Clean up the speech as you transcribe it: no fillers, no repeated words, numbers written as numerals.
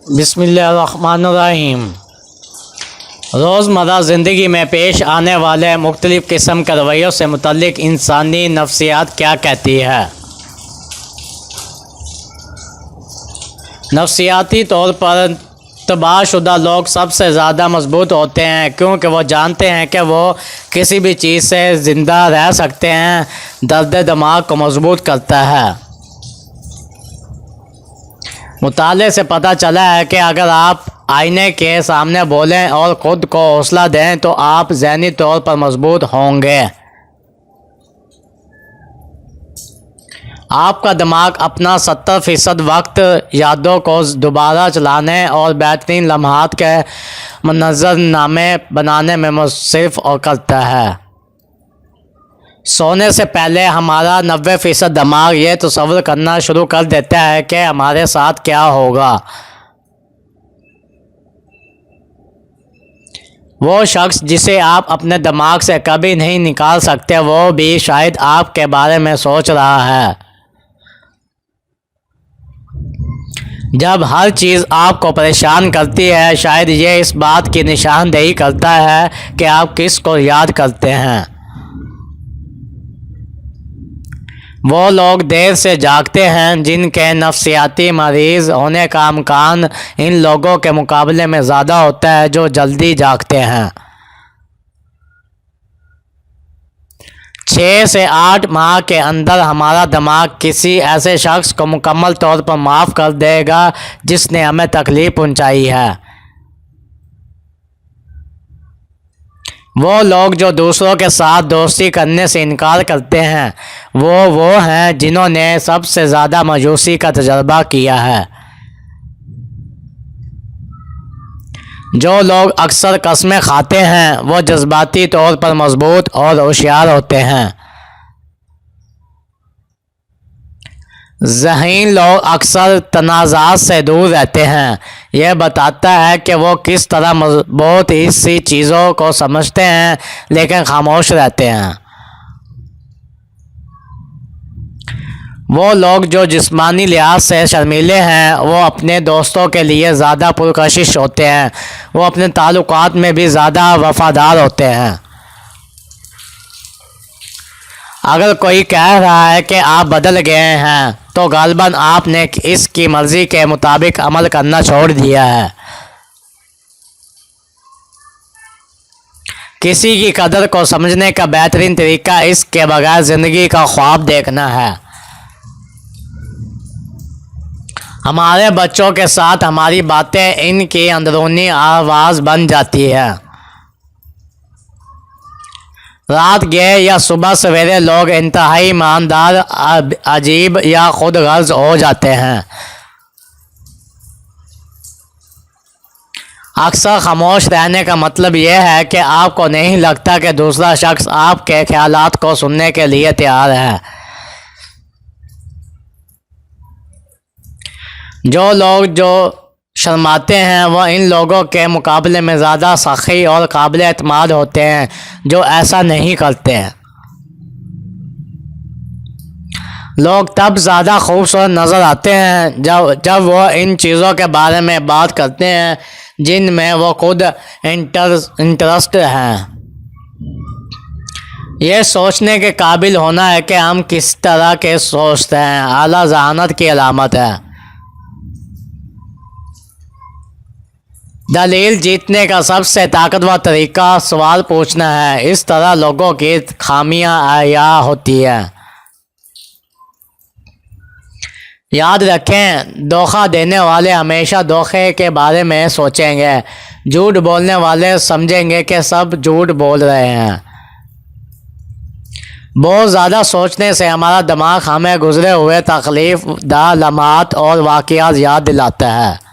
بسم اللہ الرحمن الرحیم۔ روزمرہ زندگی میں پیش آنے والے مختلف قسم کے رویوں سے متعلق انسانی نفسیات کیا کہتی ہے؟ نفسیاتی طور پر تباہ شدہ لوگ سب سے زیادہ مضبوط ہوتے ہیں کیونکہ وہ جانتے ہیں کہ وہ کسی بھی چیز سے زندہ رہ سکتے ہیں۔ درد دماغ کو مضبوط کرتا ہے۔ مطالعے سے پتہ چلا ہے کہ اگر آپ آئینے کے سامنے بولیں اور خود کو حوصلہ دیں تو آپ ذہنی طور پر مضبوط ہوں گے۔ آپ کا دماغ اپنا 70% وقت یادوں کو دوبارہ چلانے اور بہترین لمحات کے منظرنامے بنانے میں مصرف کرتا ہے۔ سونے سے پہلے ہمارا 90% دماغ یہ تصور کرنا شروع کر دیتا ہے کہ ہمارے ساتھ کیا ہوگا۔ وہ شخص جسے آپ اپنے دماغ سے کبھی نہیں نکال سکتے وہ بھی شاید آپ کے بارے میں سوچ رہا ہے۔ جب ہر چیز آپ کو پریشان کرتی ہے شاید یہ اس بات کی نشاندہی کرتا ہے کہ آپ کس کو یاد کرتے ہیں۔ وہ لوگ دیر سے جاگتے ہیں جن کے نفسیاتی مریض ہونے کا امکان ان لوگوں کے مقابلے میں زیادہ ہوتا ہے جو جلدی جاگتے ہیں۔ 6 سے 8 ماہ کے اندر ہمارا دماغ کسی ایسے شخص کو مکمل طور پر معاف کر دے گا جس نے ہمیں تکلیف پہنچائی ہے۔ وہ لوگ جو دوسروں کے ساتھ دوستی کرنے سے انکار کرتے ہیں وہ ہیں جنہوں نے سب سے زیادہ مایوسی کا تجربہ کیا ہے۔ جو لوگ اکثر قسمیں کھاتے ہیں وہ جذباتی طور پر مضبوط اور ہوشیار ہوتے ہیں۔ ذہین لوگ اکثر تنازعات سے دور رہتے ہیں۔ یہ بتاتا ہے کہ وہ کس طرح بہت سی چیزوں کو سمجھتے ہیں لیکن خاموش رہتے ہیں۔ وہ لوگ جو جسمانی لحاظ سے شرمیلے ہیں وہ اپنے دوستوں کے لیے زیادہ پرکشش ہوتے ہیں۔ وہ اپنے تعلقات میں بھی زیادہ وفادار ہوتے ہیں۔ اگر کوئی کہہ رہا ہے کہ آپ بدل گئے ہیں تو غالباً آپ نے اس کی مرضی کے مطابق عمل کرنا چھوڑ دیا ہے۔ کسی کی قدر کو سمجھنے کا بہترین طریقہ اس کے بغیر زندگی کا خواب دیکھنا ہے۔ ہمارے بچوں کے ساتھ ہماری باتیں ان کی اندرونی آواز بن جاتی ہے۔ رات گئے یا صبح سویرے لوگ انتہائی ایماندار، عجیب یا خود غرض ہو جاتے ہیں۔ اکثر خاموش رہنے کا مطلب یہ ہے کہ آپ کو نہیں لگتا کہ دوسرا شخص آپ کے خیالات کو سننے کے لیے تیار ہے۔ جو لوگ جو شرماتے ہیں وہ ان لوگوں کے مقابلے میں زیادہ سخی اور قابل اعتماد ہوتے ہیں جو ایسا نہیں کرتے ہیں۔ لوگ تب زیادہ خوبصورت نظر آتے ہیں جب وہ ان چیزوں کے بارے میں بات کرتے ہیں جن میں وہ خود انٹرسٹ ہیں۔ یہ سوچنے کے قابل ہونا ہے کہ ہم کس طرح کے سوچتے ہیں اعلیٰ ذہانت کی علامت ہے۔ دلیل جیتنے کا سب سے طاقتور طریقہ سوال پوچھنا ہے۔ اس طرح لوگوں کی خامیاں عیاں ہوتی ہیں۔ یاد رکھیں، دھوکہ دینے والے ہمیشہ دھوکے کے بارے میں سوچیں گے۔ جھوٹ بولنے والے سمجھیں گے کہ سب جھوٹ بول رہے ہیں۔ بہت زیادہ سوچنے سے ہمارا دماغ ہمیں گزرے ہوئے تکلیف دہ لمحات اور واقعات یاد دلاتا ہے۔